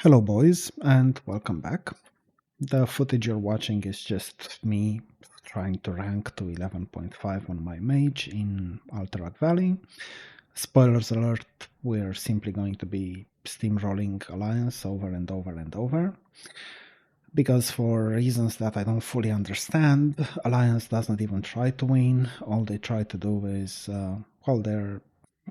Hello, boys, and welcome back. The footage you're watching is just me trying to rank to 11.5 on my mage in Alterac Valley. Spoilers alert, we're simply going to be steamrolling Alliance over and over and over. Because for reasons that I don't fully understand, Alliance doesn't even try to win. All they try to do is, they're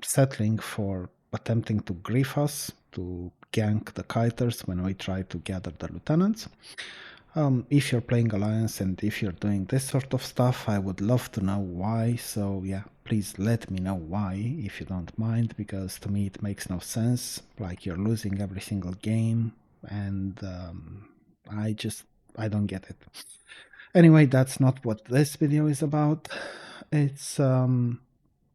settling for attempting to grief us, to gank the kiters when we try to gather the lieutenants. If you're playing Alliance and if you're doing this sort of stuff, I would love to know why. So yeah, please let me know why, if you don't mind, because to me it makes no sense. Like, you're losing every single game, and I don't get it. Anyway, that's not what this video is about. It's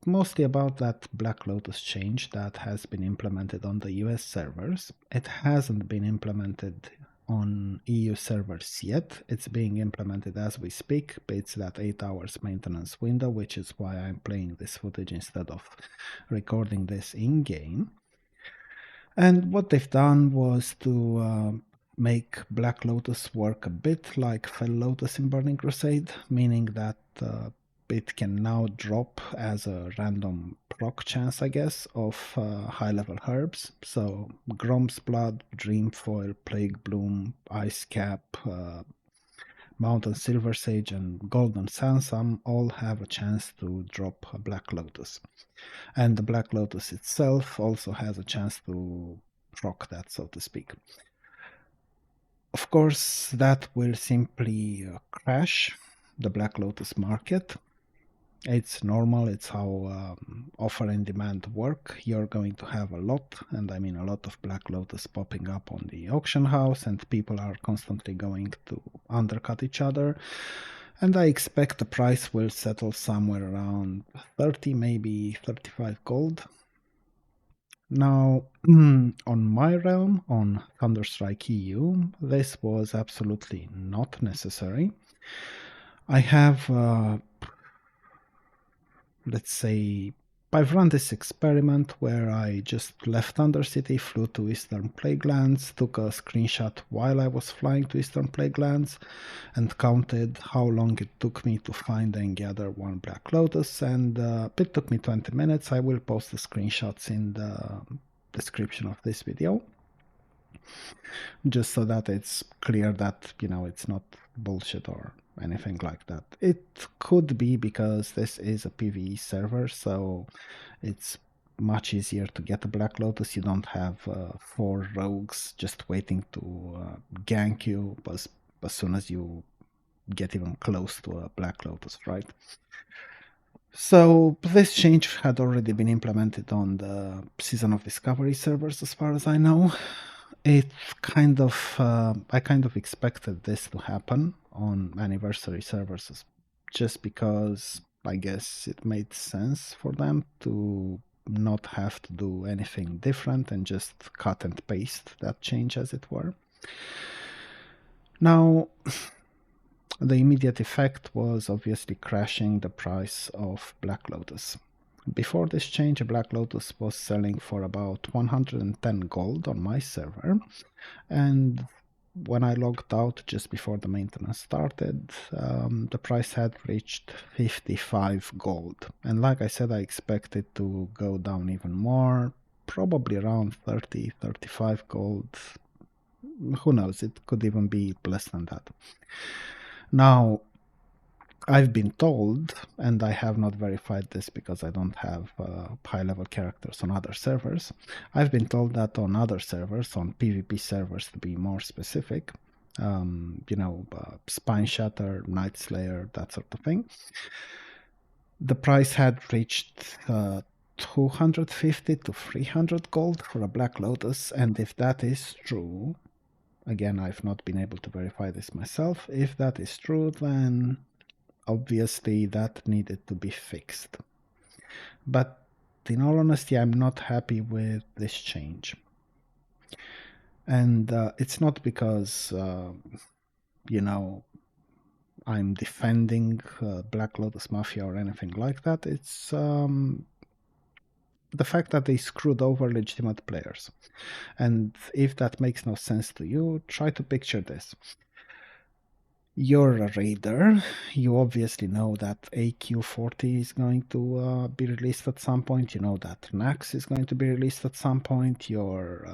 mostly about that Black Lotus change that has been implemented on the US servers. It hasn't been implemented on EU servers yet. It's being implemented as we speak. It's that 8 hours maintenance window, which is why I'm playing this footage instead of recording this in-game. And what they've done was to make Black Lotus work a bit like Fel Lotus in Burning Crusade, meaning that it can now drop as a random proc chance, I guess, of high-level herbs. So Grom's Blood, Dreamfoil, Plague Bloom, Ice Cap, Mountain Silver Sage, and Golden Sansam all have a chance to drop a Black Lotus. And the Black Lotus itself also has a chance to proc that, so to speak. Of course, that will simply crash the Black Lotus market. It's normal, it's how offer and demand work. You're going to have a lot, and I mean a lot of Black Lotus popping up on the auction house, and people are constantly going to undercut each other. And I expect the price will settle somewhere around 30, maybe 35 gold. Now, on my realm, on Thunderstrike EU, this was absolutely not necessary. I have let's say, I've run this experiment where I just left Undercity, flew to Eastern Plaguelands, took a screenshot while I was flying to Eastern Plaguelands, and counted how long it took me to find and gather one Black Lotus, and it took me 20 minutes. I will post the screenshots in the description of this video, just so that it's clear that, it's not bullshit or anything like that. It could be because this is a PvE server, so it's much easier to get a Black Lotus. You don't have 4 rogues just waiting to gank you as soon as you get even close to a Black Lotus, right? So this change had already been implemented on the Season of Discovery servers, as far as I know. It kind of, I kind of expected this to happen on anniversary servers, just because I guess it made sense for them to not have to do anything different and just cut and paste that change, as it were. Now, the immediate effect was obviously crashing the price of Black Lotus. Before this change, a Black Lotus was selling for about 110 gold on my server, and when I logged out just before the maintenance started, the price had reached 55 gold. And like I said, I expected to go down even more, probably around 30, 35 gold. Who knows, it could even be less than that. Now, I've been told, and I have not verified this because I don't have high-level characters on other servers, I've been told that on other servers, on PvP servers to be more specific, Spine Shatter, Night Slayer, that sort of thing, the price had reached 250 to 300 gold for a Black Lotus, and if that is true, again, I've not been able to verify this myself, if that is true, then obviously that needed to be fixed. But in all honesty, I'm not happy with this change. And it's not because, I'm defending Black Lotus Mafia or anything like that. It's the fact that they screwed over legitimate players. And if that makes no sense to you, try to picture this. You're a raider. You obviously know that AQ40 is going to be released at some point. You know that Nax is going to be released at some point. You're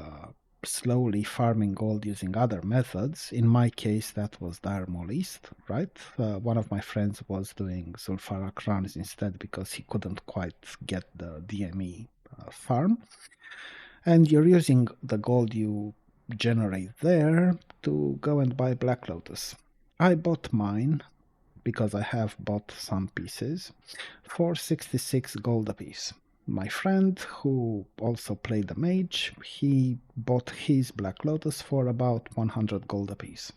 slowly farming gold using other methods. In my case, that was Dire Maul East, right? One of my friends was doing Zulfarak runs instead because he couldn't quite get the DME farm. And you're using the gold you generate there to go and buy Black Lotus. I bought mine because I have bought some pieces for 66 gold apiece. My friend, who also played the mage, he bought his Black Lotus for about 100 gold apiece.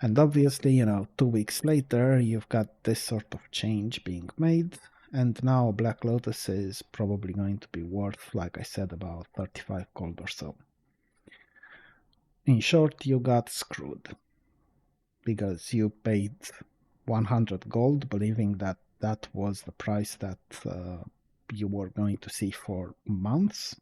And obviously, 2 weeks later, you've got this sort of change being made, and now Black Lotus is probably going to be worth, like I said, about 35 gold or so. In short, you got screwed because you paid 100 gold, believing that that was the price that you were going to see for months.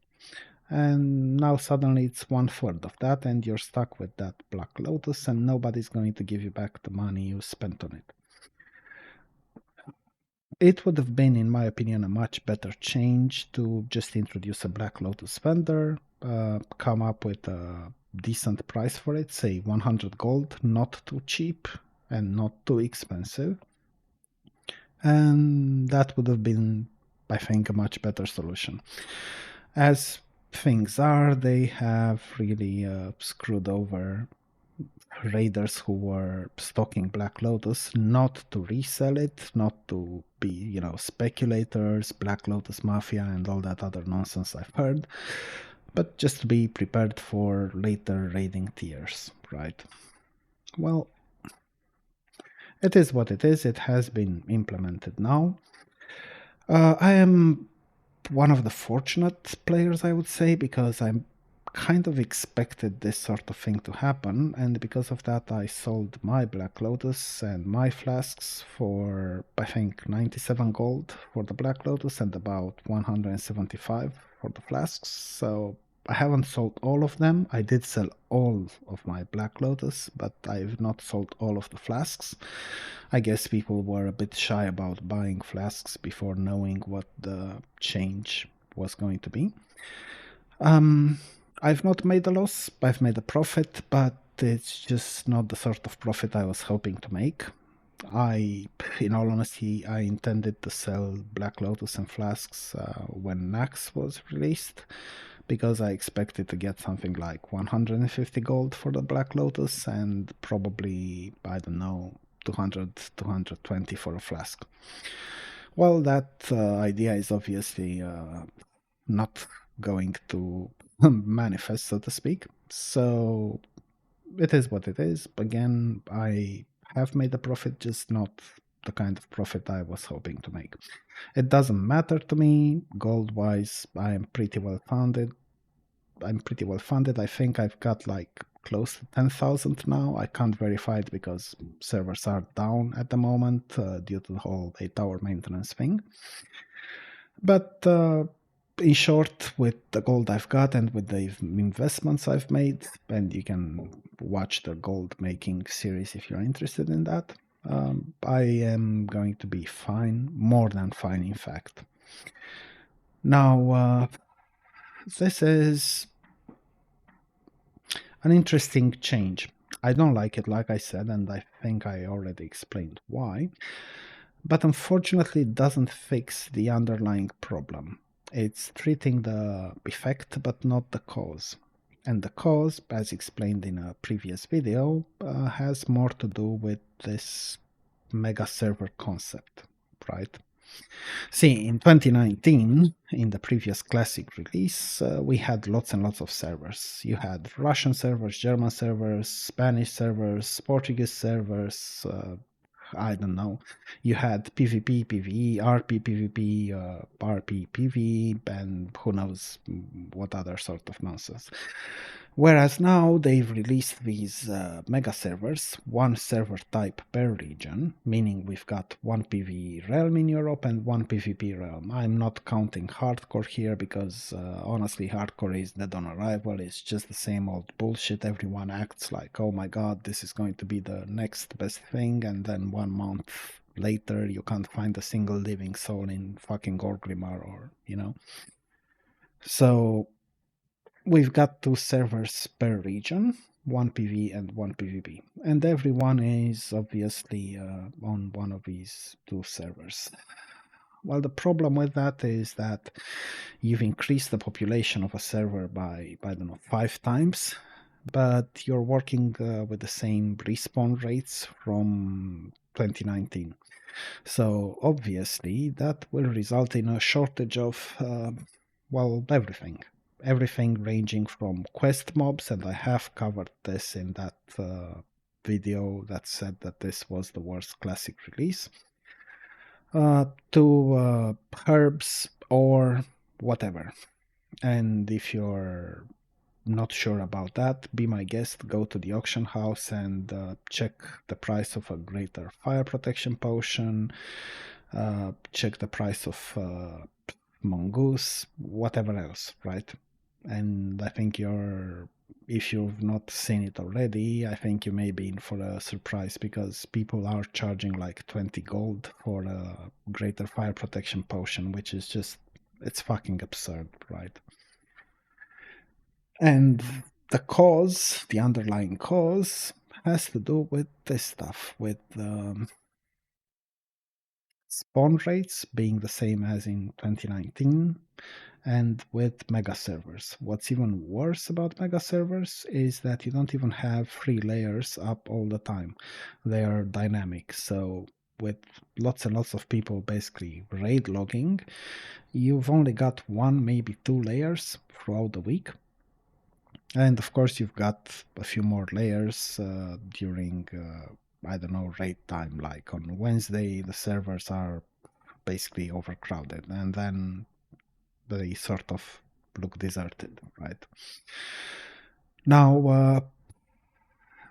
And now suddenly it's 1/3 of that, and you're stuck with that Black Lotus, and nobody's going to give you back the money you spent on it. It would have been, in my opinion, a much better change to just introduce a Black Lotus vendor, come up with a decent price for it, say 100 gold, not too cheap and not too expensive. And that would have been, I think, a much better solution. As things are, they have really screwed over raiders who were stocking Black Lotus, not to resell it, not to be, speculators, Black Lotus Mafia, and all that other nonsense I've heard, but just to be prepared for later raiding tiers, right? Well, it is what it is. It has been implemented now. I am one of the fortunate players, I would say, because I'm kind of expected this sort of thing to happen, and because of that I sold my Black Lotus and my flasks for, I think, 97 gold for the Black Lotus and about 175 for the flasks. So I haven't sold all of them. I did sell all of my Black Lotus, but I've not sold all of the flasks. I guess people were a bit shy about buying flasks before knowing what the change was going to be. I've not made a loss, I've made a profit, but it's just not the sort of profit I was hoping to make. In all honesty, I intended to sell Black Lotus and flasks when Nax was released, because I expected to get something like 150 gold for the Black Lotus and probably, I don't know, 200, 220 for a flask. Well, that idea is obviously not going to manifest, so to speak. So it is what it is. Again, I have made a profit, just not the kind of profit I was hoping to make. It doesn't matter to me. Gold wise, I am pretty well funded. I think I've got like close to 10,000 now. I can't verify it because servers are down at the moment due to the whole 8-hour maintenance thing. But in short, with the gold I've got and with the investments I've made, and you can watch the gold making series if you're interested in that, I am going to be fine, more than fine, in fact. Now, this is an interesting change. I don't like it, like I said, and I think I already explained why. But unfortunately, it doesn't fix the underlying problem. It's treating the effect, but not the cause. And the cause, as explained in a previous video, has more to do with this mega server concept, right? See, in 2019, in the previous Classic release, we had lots and lots of servers. You had Russian servers, German servers, Spanish servers, Portuguese servers, I don't know. You had PvP, PvE, RP, PvP, RP, PvE, and who knows what other sort of nonsense. Whereas now they've released these mega servers, one server type per region, meaning we've got one PvE realm in Europe and one PvP realm. I'm not counting hardcore here because honestly, hardcore is dead on arrival. It's just the same old bullshit. Everyone acts like, oh my god, this is going to be the next best thing, and then 1 month later you can't find a single living soul in fucking Orgrimmar or, you know. So we've got two servers per region, one PV and one PvP, and everyone is obviously on one of these two servers. Well, the problem with that is that you've increased the population of a server by, I don't know, 5 times, but you're working with the same respawn rates from 2019. So obviously that will result in a shortage of, well, everything. Everything ranging from quest mobs, and I have covered this in that video that said that this was the worst classic release, to herbs or whatever. And if you're not sure about that, be my guest, go to the auction house and check the price of a greater fire protection potion, check the price of mongoose, whatever else, right? And I think if you've not seen it already, I think you may be in for a surprise because people are charging like 20 gold for a greater fire protection potion, which is just, it's fucking absurd, right? And the underlying cause, has to do with this stuff, with spawn rates being the same as in 2019 and with mega servers. What's even worse about mega servers is that you don't even have free layers up all the time. They are dynamic. So with lots and lots of people basically raid logging, you've only got one, maybe two layers throughout the week. And of course, you've got a few more layers during, I don't know, raid time. Like on Wednesday, the servers are basically overcrowded, and then they sort of look deserted, right? Now,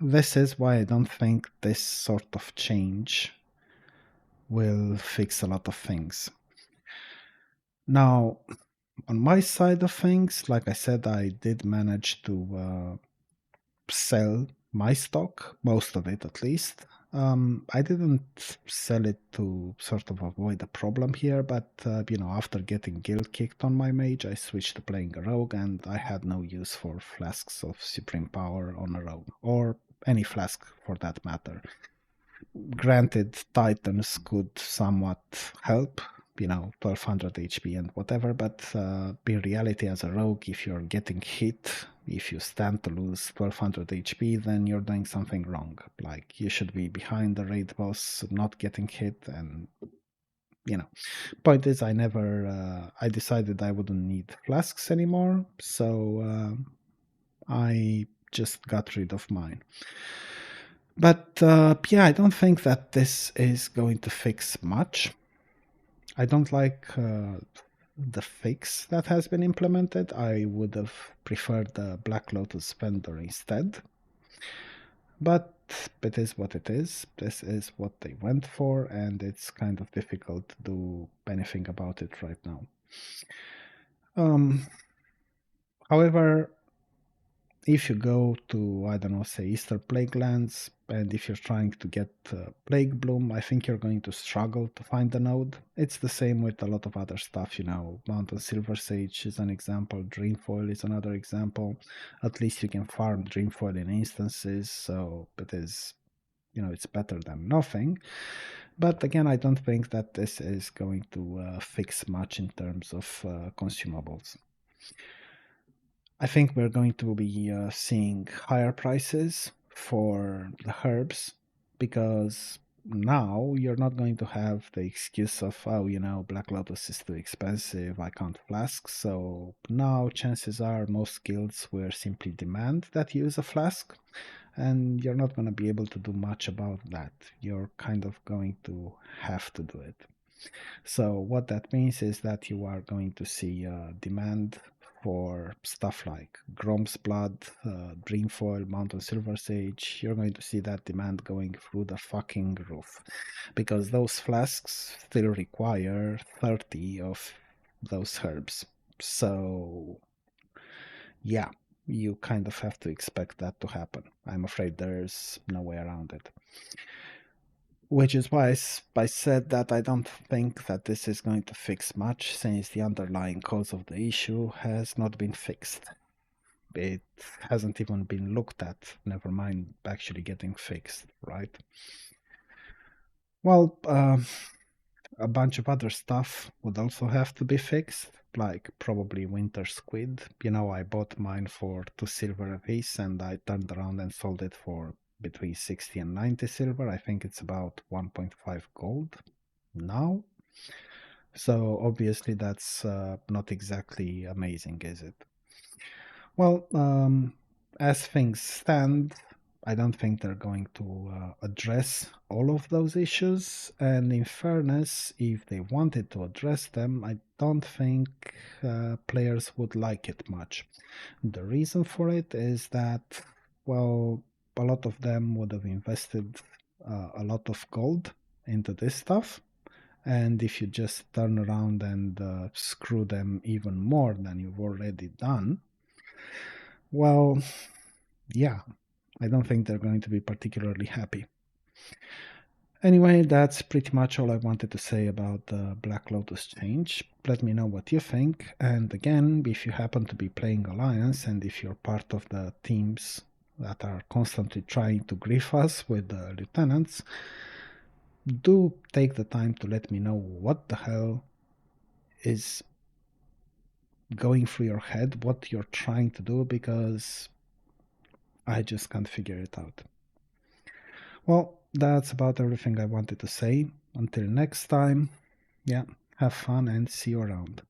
this is why I don't think this sort of change will fix a lot of things. Now, on my side of things, like I said, I did manage to sell my stock, most of it at least. I didn't sell it to sort of avoid a problem here, but after getting guild kicked on my mage, I switched to playing a rogue, and I had no use for flasks of supreme power on a rogue, or any flask for that matter. Granted, Titans could somewhat help, 1200 HP and whatever, but in reality, as a rogue, if you're getting hit, if you stand to lose 1200 HP, then you're doing something wrong. Like, you should be behind the raid boss, not getting hit, and point is, I decided I wouldn't need flasks anymore, so I just got rid of mine. But yeah, I don't think that this is going to fix much. I don't like the fix that has been implemented. I would have preferred the Black Lotus vendor instead. But it is what it is. This is what they went for, and it's kind of difficult to do anything about it right now. However, if you go to, I don't know, say Easter Plague Lands, and if you're trying to get Plague Bloom, I think you're going to struggle to find the node. It's the same with a lot of other stuff, Mountain Silver Sage is an example, Dreamfoil is another example. At least you can farm Dreamfoil in instances, so it is, it's better than nothing. But again, I don't think that this is going to fix much in terms of consumables. I think we're going to be seeing higher prices for the herbs because now you're not going to have the excuse of, oh, Black Lotus is too expensive, I can't flask. So now chances are most guilds will simply demand that you use a flask, and you're not going to be able to do much about that. You're kind of going to have to do it. So what that means is that you are going to see demand for stuff like Grom's Blood, Dreamfoil, Mountain Silver Sage, you're going to see that demand going through the fucking roof. Because those flasks still require 30 of those herbs. So, yeah, you kind of have to expect that to happen. I'm afraid there's no way around it. Which is why I said that I don't think that this is going to fix much, since the underlying cause of the issue has not been fixed. It hasn't even been looked at, never mind actually getting fixed, right? Well, a bunch of other stuff would also have to be fixed, like probably winter squid. You know, I bought mine for 2 silver a piece, and I turned around and sold it for between 60 and 90 silver. I think it's about 1.5 gold now. So obviously that's not exactly amazing, is it? Well, as things stand, I don't think they're going to address all of those issues. And in fairness, if they wanted to address them, I don't think players would like it much. The reason for it is that, well, a lot of them would have invested a lot of gold into this stuff. And if you just turn around and screw them even more than you've already done, well, yeah, I don't think they're going to be particularly happy. Anyway, that's pretty much all I wanted to say about the Black Lotus change. Let me know what you think. And again, if you happen to be playing Alliance and if you're part of the teams that are constantly trying to grief us with the lieutenants, do take the time to let me know what the hell is going through your head, what you're trying to do, because I just can't figure it out. Well, that's about everything I wanted to say. Until next time, yeah, have fun and see you around.